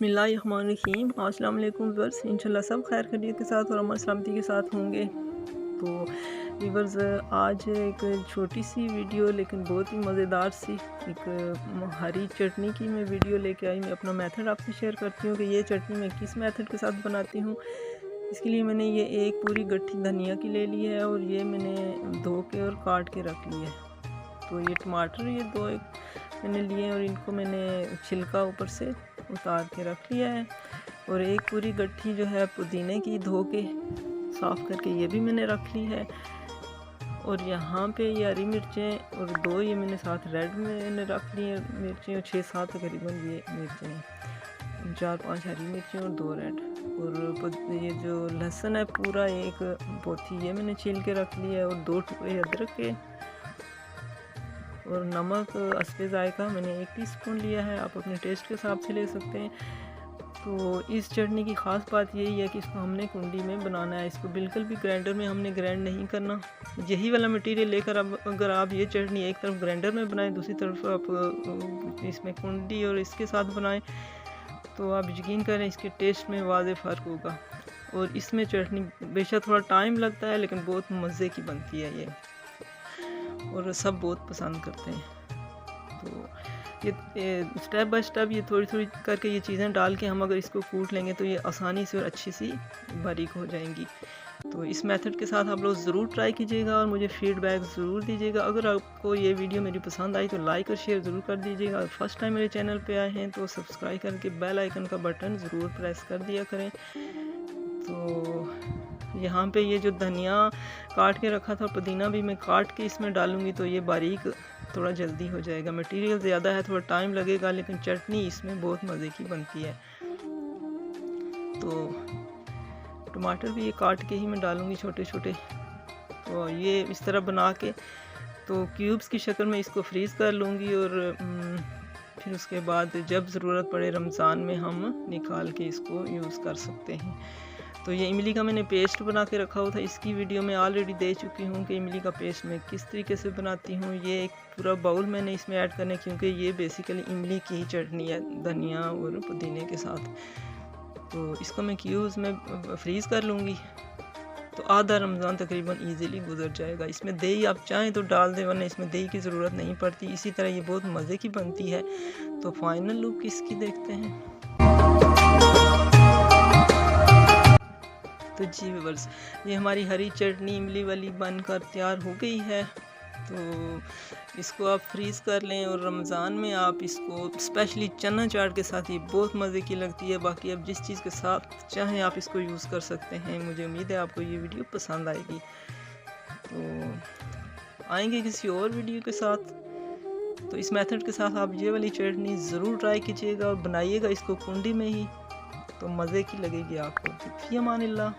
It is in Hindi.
बिस्मिल्लाहिर्रहमानिर्रहीम। अस्सलाम वालेकुम व्यूअर्स, इंशाल्लाह सब खैर खैरियत के साथ और अमन सलामती के साथ होंगे। तो व्यूअर्स, आज एक छोटी सी वीडियो लेकिन बहुत ही मज़ेदार सी एक हरी चटनी की मैं वीडियो लेके आई। मैं अपना मेथड आपसे शेयर करती हूँ कि ये चटनी मैं किस मेथड के साथ बनाती हूँ। इसके लिए मैंने ये एक पूरी गट्ठी धनिया की ले ली है और ये मैंने धो के और काट के रख ली है। तो ये टमाटर ये दो मैंने लिए और इनको मैंने छिलका ऊपर से उतार के रख लिया है। और एक पूरी गट्ठी जो है पुदीने की धो के साफ़ करके ये भी मैंने रख ली है। और यहाँ पे ये हरी मिर्चें और दो ये मैंने साथ रेड मैंने रख ली हैं मिर्चें, और 6-7 तकरीबन ये मिर्चें हैं, 4-5 हरी मिर्चें और 2 रेड। और ये जो लहसुन है पूरा एक पोथी ये मैंने छील के रख लिया है, और 2 टुकड़े अदरक के। और नमक हस्बे ज़ायक़ा मैंने 1 टीस्पून लिया है, आप अपने टेस्ट के हिसाब से ले सकते हैं। तो इस चटनी की ख़ास बात यही है कि इसको हमने कुंडी में बनाना है, इसको बिल्कुल भी ग्राइंडर में हमने ग्राइंड नहीं करना। यही वाला मटेरियल लेकर अब अगर आप ये चटनी एक तरफ ग्राइंडर में बनाएं, दूसरी तरफ आप इसमें कुंडी और इसके साथ बनाएं, तो आप यकीन करें इसके टेस्ट में वाज़ेह फ़र्क होगा। और इसमें चटनी बेशक थोड़ा टाइम लगता है लेकिन बहुत मज़े की बनती है ये, और सब बहुत पसंद करते हैं। तो ये स्टेप बाय स्टेप ये थोड़ी थोड़ी करके ये चीज़ें डाल के हम अगर इसको कूट लेंगे तो ये आसानी से और अच्छी सी बारीक हो जाएंगी। तो इस मेथड के साथ आप लोग ज़रूर ट्राई कीजिएगा और मुझे फ़ीडबैक ज़रूर दीजिएगा। अगर आपको ये वीडियो मेरी पसंद आई तो लाइक और शेयर ज़रूर कर दीजिएगा। और फर्स्ट टाइम मेरे चैनल पे आए हैं तो सब्सक्राइब करके बेल आइकन का बटन ज़रूर प्रेस कर दिया करें। तो यहाँ पे ये जो धनिया काट के रखा था, पुदीना भी मैं काट के इसमें डालूँगी तो ये बारीक थोड़ा जल्दी हो जाएगा। मटेरियल ज़्यादा है, थोड़ा टाइम लगेगा, लेकिन चटनी इसमें बहुत मज़े की बनती है। तो टमाटर भी ये काट के ही मैं डालूँगी छोटे छोटे। तो ये इस तरह बना के तो क्यूब्स की शक्ल में इसको फ्रीज़ कर लूँगी, और फिर उसके बाद जब ज़रूरत पड़े रमज़ान में हम निकाल के इसको यूज़ कर सकते हैं। तो ये इमली का मैंने पेस्ट बना के रखा हुआ था, इसकी वीडियो मैं ऑलरेडी दे चुकी हूँ कि इमली का पेस्ट मैं किस तरीके से बनाती हूँ। ये एक पूरा बाउल मैंने इसमें ऐड करना है क्योंकि ये बेसिकली इमली की ही चटनी है धनिया और पुदीने के साथ। तो इसको मैं क्यूब्स में फ्रीज़ कर लूँगी, तो आधा रमज़ान तकरीबन ईज़िली गुजर जाएगा। इसमें दही आप चाहें तो डाल दें, वरना इसमें दही की ज़रूरत नहीं पड़ती। इसी तरह ये बहुत मज़े की बनती है। तो फाइनल लुक इसकी देखते हैं। तो जी व्यूअर्स, ये हमारी हरी चटनी इमली वाली बनकर तैयार हो गई है। तो इसको आप फ्रीज़ कर लें, और रमज़ान में आप इसको स्पेशली चना चाट के साथ ये बहुत मज़े की लगती है। बाकी आप जिस चीज़ के साथ चाहें आप इसको यूज़ कर सकते हैं। मुझे उम्मीद है आपको ये वीडियो पसंद आएगी। तो आएंगे किसी और वीडियो के साथ। तो इस मेथड के साथ आप ये वाली चटनी ज़रूर ट्राई कीजिएगा और बनाइएगा इसको कुंडी में ही, तो मज़े की लगेगी आपको। फ़ी अमानिल्लाह।